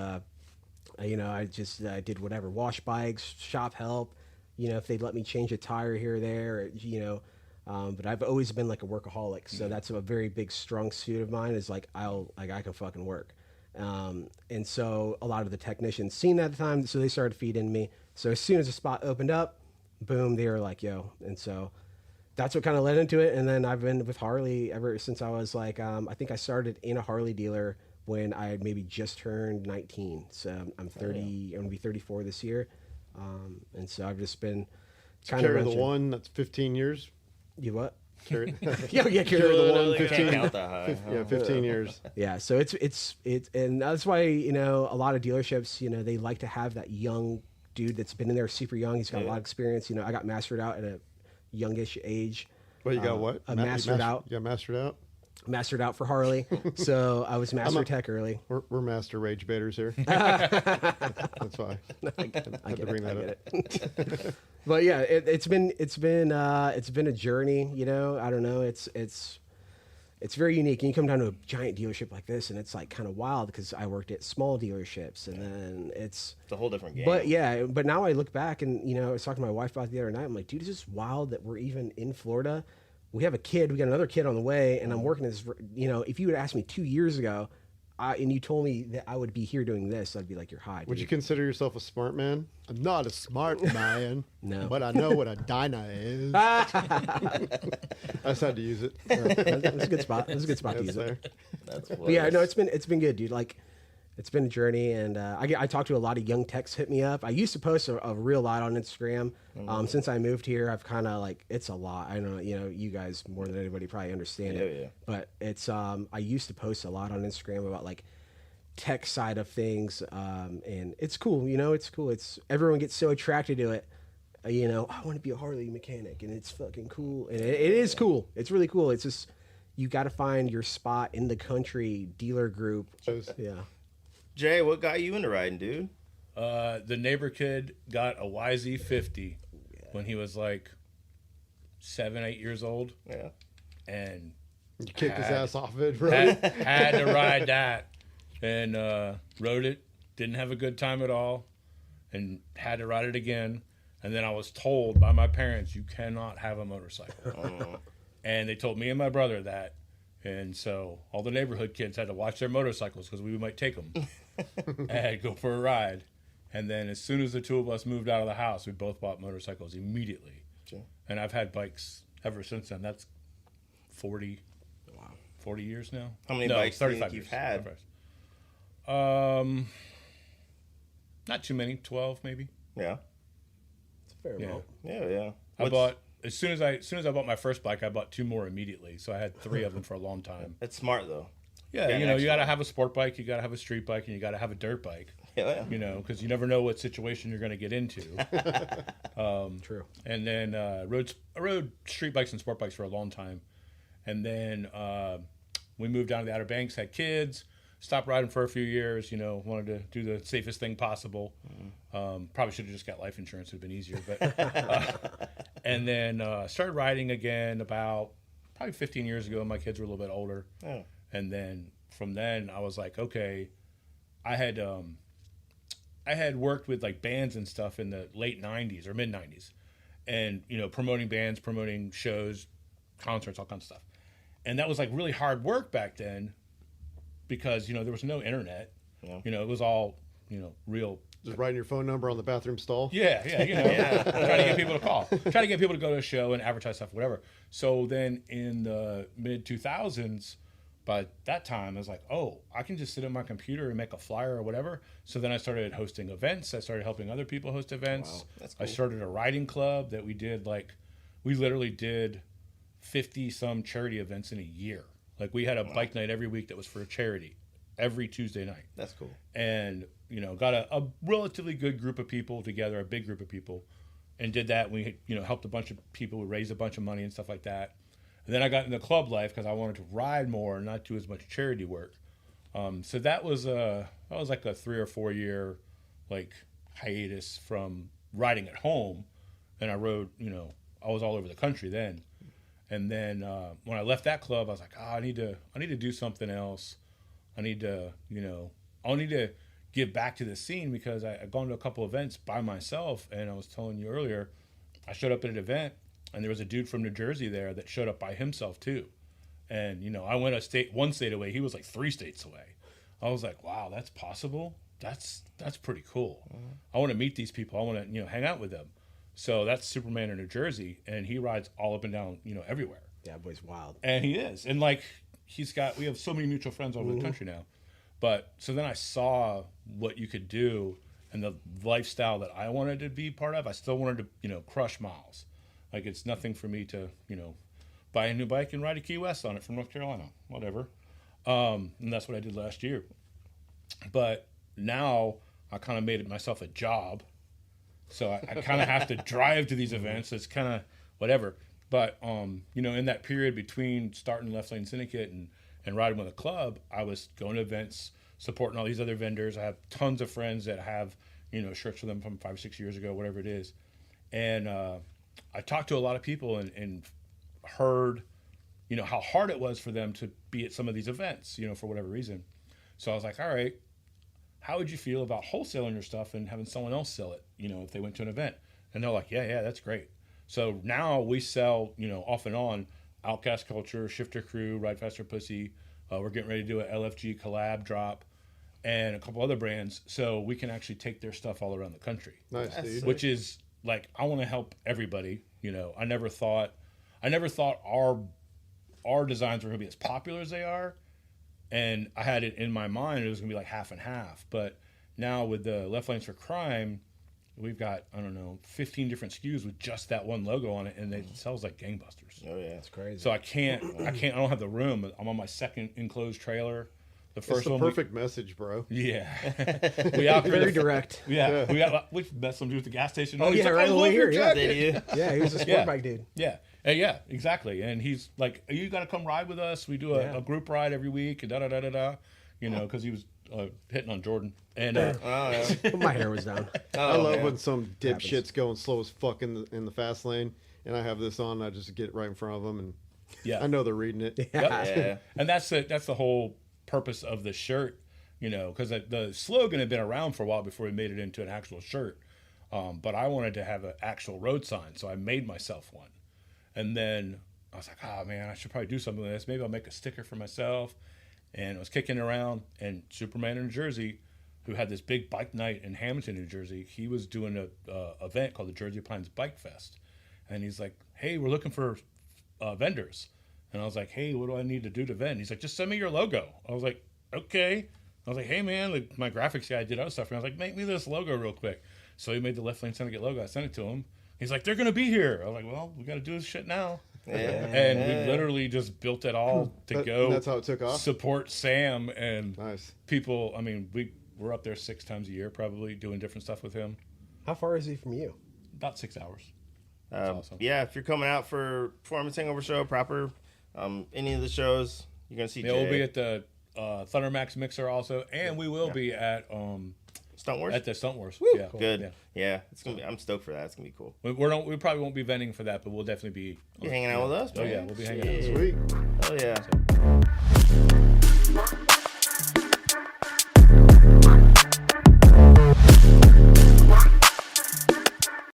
[SPEAKER 2] you know, I just did whatever, wash bikes, shop help, you know, if they'd let me change a tire here or there, or, you know. But I've always been like a workaholic, so that's a very big strong suit of mine. Is like I can fucking work, and so a lot of the technicians seen that at the time, so they started feeding me. So as soon as the spot opened up, boom, they were like, "Yo," and so that's what kind of led into it. And then I've been with Harley ever since I was like, I think I started in a Harley dealer when I had maybe just turned 19. So I'm 30. I'm gonna be 34 this year, and so I've just been kind of
[SPEAKER 1] the one that's 15 years.
[SPEAKER 2] You what?
[SPEAKER 1] Carry
[SPEAKER 2] carry the one.
[SPEAKER 1] 15,
[SPEAKER 3] count that high.
[SPEAKER 1] Yeah, 15 years.
[SPEAKER 2] Yeah, so it's and that's why, you know, a lot of dealerships, you know, they like to have that young dude that's been in there super young. He's got a lot of experience. You know, I got mastered out at a youngish age.
[SPEAKER 1] Well, you got what?
[SPEAKER 2] Mastered out.
[SPEAKER 1] You got mastered out?
[SPEAKER 2] Mastered out for Harley. So I was master tech early.
[SPEAKER 1] We're master rage baiters here. That's why.
[SPEAKER 2] I get
[SPEAKER 1] to bring that
[SPEAKER 2] up. But yeah, it's been a journey, you know. I don't know. It's very unique. And you come down to a giant dealership like this, and it's like kind of wild because I worked at small dealerships, and then it's
[SPEAKER 3] a whole different game.
[SPEAKER 2] But now I look back, and you know, I was talking to my wife about it the other night. I'm like, dude, it's just wild that we're even in Florida. We have a kid. We got another kid on the way, and I'm working this. You know, if you had asked me 2 years ago, and you told me that I would be here doing this, I'd be like, you're high. Dude.
[SPEAKER 1] Would you consider yourself a smart man? I'm not a smart man.
[SPEAKER 2] No.
[SPEAKER 1] But I know what a dyna is. I just had to use it.
[SPEAKER 2] That's a good spot. That's a good spot to use it. But yeah, no, it's been good, dude. Like, it's been a journey, and I talk to a lot of young techs hit me up. I used to post a real lot on Instagram. Since I moved here, I've kind of like, it's a lot. I know, you know, you guys more than anybody probably understand it. Yeah. But it's I used to post a lot on Instagram about like tech side of things, and it's cool. You know, it's cool. It's everyone gets so attracted to it. You know, I want to be a Harley mechanic, and it's fucking cool, and it is cool. It's really cool. It's just you got to find your spot in the country dealer group. Yeah.
[SPEAKER 3] Jay, what got you into riding, dude?
[SPEAKER 4] The neighbor kid got a YZ50 when he was like 7, 8 years old.
[SPEAKER 3] Yeah.
[SPEAKER 4] And
[SPEAKER 1] you kicked his ass off of it, bro.
[SPEAKER 4] Had to ride that. And rode it. Didn't have a good time at all. And had to ride it again. And then I was told by my parents, you cannot have a motorcycle. And they told me and my brother that. And so all the neighborhood kids had to watch their motorcycles because we might take them and go for a ride. And then as soon as the two of us moved out of the house, we both bought motorcycles immediately. Sure. And I've had bikes ever since then. That's 40 years now.
[SPEAKER 3] How many bikes do you think you've had?
[SPEAKER 4] Not too many, 12 maybe.
[SPEAKER 3] Yeah.
[SPEAKER 2] It's a fair amount.
[SPEAKER 3] Yeah.
[SPEAKER 4] I bought as soon as I bought my first bike, I bought 2 more immediately. So I had 3 of them for a long time.
[SPEAKER 3] That's smart though.
[SPEAKER 4] Yeah, you know, you got to have a sport bike, you got to have a street bike, and you got to have a dirt bike.
[SPEAKER 3] Yeah.
[SPEAKER 4] You know, because you never know what situation you're going to get into.
[SPEAKER 2] True.
[SPEAKER 4] And then I rode street bikes and sport bikes for a long time. And then we moved down to the Outer Banks, had kids, stopped riding for a few years, you know, wanted to do the safest thing possible. Probably should have just got life insurance, it would have been easier. But and then started riding again about probably 15 years ago. My kids were a little bit older.
[SPEAKER 3] Oh.
[SPEAKER 4] And then from then, I was like, okay, I had worked with like bands and stuff in the late 90s or mid 90s, and promoting bands, promoting shows, concerts, all kinds of stuff. And that was like really hard work back then because, there was no internet. Yeah. It was all, real.
[SPEAKER 1] Just writing your phone number on the bathroom stall.
[SPEAKER 4] Yeah. Trying to get people to call. Trying to get people to go to a show and advertise stuff, whatever. So then in the mid 2000s, by that time, I was like, oh, I can just sit at my computer and make a flyer or whatever. So then I started hosting events. I started helping other people host events.
[SPEAKER 3] Wow, that's cool.
[SPEAKER 4] I started a writing club that we literally did 50-some charity events in a year. Like we had a bike night every week that was for a charity every Tuesday night.
[SPEAKER 3] That's cool.
[SPEAKER 4] And, got a relatively good group of people together, a big group of people, and did that. We, helped a bunch of people. We raised a bunch of money and stuff like that. And then I got into club life because I wanted to ride more and not do as much charity work. So that was like a 3 or 4 year like hiatus from riding at home. And I rode, I was all over the country then. And then when I left that club, I was like, I need to do something else. I need to give back to the scene because I'd gone to a couple events by myself. And I was telling you earlier, I showed up at an event and there was a dude from New Jersey there that showed up by himself too. And, I went one state away. He was like 3 states away. I was like, wow, that's possible. That's pretty cool. Mm-hmm. I want to meet these people. I want to, hang out with them. So that's Superman in New Jersey, and he rides all up and down, everywhere.
[SPEAKER 2] Yeah, boy's wild.
[SPEAKER 4] And he is. And like we have so many mutual friends all over the country now. But so then I saw what you could do and the lifestyle that I wanted to be part of. I still wanted to, crush miles. Like it's nothing for me to, buy a new bike and ride to Key West on it from North Carolina, whatever. And that's what I did last year. But now I kind of made it myself a job. So I kind of have to drive to these events. It's kind of whatever. But, in that period between starting Left Lane Syndicate and riding with a club, I was going to events, supporting all these other vendors. I have tons of friends that have, shirts for them from 5 or 6 years ago, whatever it is. And I talked to a lot of people and heard, how hard it was for them to be at some of these events, for whatever reason. So I was like, all right, how would you feel about wholesaling your stuff and having someone else sell it, if they went to an event? And they're like, yeah, that's great. So now we sell, off and on, Outcast Culture, Shifter Crew, Ride Faster Pussy. We're getting ready to do a LFG collab drop and a couple other brands. So we can actually take their stuff all around the country.
[SPEAKER 1] Nice, dude.
[SPEAKER 4] Which is like, I want to help everybody. I never thought our designs were going to be as popular as they are. And I had it in my mind, it was going to be like half and half. But now with the Left Lanes for Crime, we've got, 15 different SKUs with just that one logo on it, and it sells like gangbusters.
[SPEAKER 3] Oh, yeah.
[SPEAKER 2] That's crazy.
[SPEAKER 4] So I don't have the room. I'm on my second enclosed trailer. The first
[SPEAKER 1] it's the
[SPEAKER 4] one.
[SPEAKER 1] Perfect message, bro.
[SPEAKER 4] Yeah.
[SPEAKER 2] Very direct.
[SPEAKER 4] Yeah. We met some dude at the gas station.
[SPEAKER 2] Oh, yeah,
[SPEAKER 4] like,
[SPEAKER 2] right
[SPEAKER 4] I
[SPEAKER 2] away
[SPEAKER 4] love
[SPEAKER 2] here.
[SPEAKER 4] your
[SPEAKER 2] Yeah.
[SPEAKER 4] jacket.
[SPEAKER 2] Yeah, he was a sport bike dude.
[SPEAKER 4] Yeah. Yeah, exactly. And he's like, you got to come ride with us. We do a group ride every week and da-da-da-da-da, because he was hitting on Jordan. And
[SPEAKER 2] my hair was down.
[SPEAKER 1] I love when some dipshit's going slow as fuck in the fast lane, and I have this on, and I just get right in front of them, and I know they're reading it.
[SPEAKER 4] Yeah. And that's the whole purpose of the shirt, because the slogan had been around for a while before we made it into an actual shirt. But I wanted to have an actual road sign, so I made myself one. And then I was like, oh, man, I should probably do something with this. Maybe I'll make a sticker for myself. And I was kicking it around, and Superman in New Jersey, who had this big bike night in Hamilton, New Jersey, he was doing a event called the Jersey Pines Bike Fest. And he's like, hey, we're looking for vendors. And I was like, hey, what do I need to do to vend? He's like, just send me your logo. I was like, okay. I was like, hey, man, like, my graphics guy did other stuff. And I was like, make me this logo real quick. So he made the Left Lane Syndicate logo. I sent it to him. He's like, they're going to be here. I was like, well, we got to do this shit now. Yeah. And we literally just built it all to go.
[SPEAKER 1] That's how it took off.
[SPEAKER 4] Support Sam and
[SPEAKER 1] nice
[SPEAKER 4] people. I mean, we're up there 6 times a year probably doing different stuff with him.
[SPEAKER 2] How far is he from you?
[SPEAKER 4] About 6 hours. Awesome.
[SPEAKER 3] Yeah, if you're coming out for Performance Hangover Show proper, any of the shows, you're going to see Jay.
[SPEAKER 4] We'll be at the Thunder Max Mixer also, and we will be at
[SPEAKER 3] Stunt Wars?
[SPEAKER 4] At the Stunt Wars.
[SPEAKER 3] Woo,
[SPEAKER 4] yeah,
[SPEAKER 3] good. Yeah, it's gonna be. I'm stoked for that. It's gonna be cool.
[SPEAKER 4] We probably won't be vending for that, but we'll definitely be.
[SPEAKER 3] You're hanging out with us,
[SPEAKER 4] man. Oh yeah, we'll be hanging out.
[SPEAKER 1] Sweet.
[SPEAKER 3] Oh yeah.